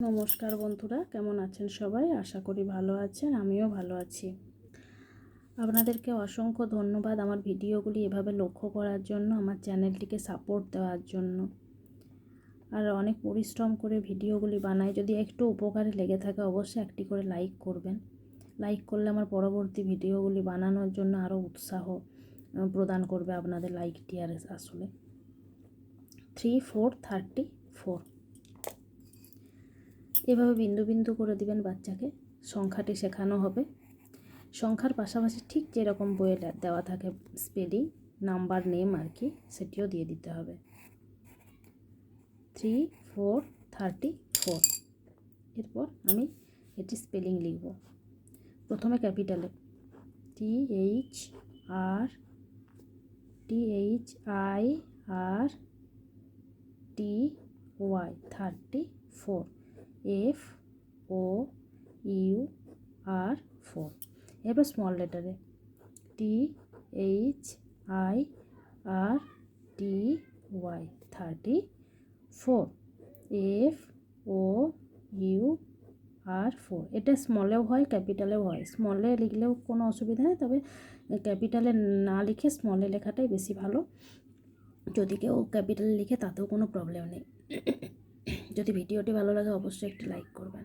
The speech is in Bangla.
নমস্কার বন্ধুরা, কেমন আছেন সবাই? আশা করি ভালো আছেন, আমিও ভালো আছি। আপনাদেরকে অসংখ্য ধন্যবাদ আমার ভিডিওগুলি এভাবে লক্ষ্য করার জন্য, আমার চ্যানেলটিকে সাপোর্ট দেওয়ার জন্য। আর অনেক পরিশ্রম করে ভিডিওগুলি বানাই, যদি একটু উপকারে লেগে থাকে অবশ্যই একটি করে লাইক করবেন। লাইক করলে আমার পরবর্তী ভিডিওগুলি বানানোর জন্য আরও উৎসাহ প্রদান করবে আপনাদের লাইকটি। আর আসলে 3 4 34 এভাবে বিন্দু বিন্দু করে দিবেন। বাচ্চাকে সংখ্যাটি শেখানো হবে। সংখ্যার পাশাপাশি ঠিক যেরকম বইয়ে দেওয়া থাকে স্পেলিং, নাম্বার, নেম আর কি, সেটিও দিয়ে দিতে হবে। 3 4 34। এরপর আমি এটি স্পেলিং লিখব। প্রথমে ক্যাপিটালে THIRTY 34, FOUR 4। এরপর স্মল লেটারে THIRTY 34, FOUR 4। এটা স্মলেও হয়, ক্যাপিটালেও হয়। স্মলে লিখলেও কোনো অসুবিধা নেই, তবে ক্যাপিটালে না লিখে স্মলে লেখাটাই বেশি ভালো। যদি কেউ ক্যাপিটালে লিখে তাতেও কোনো প্রবলেম নেই। যদি ভিডিওটি ভালো লাগে অবশ্যই একটি লাইক করবেন।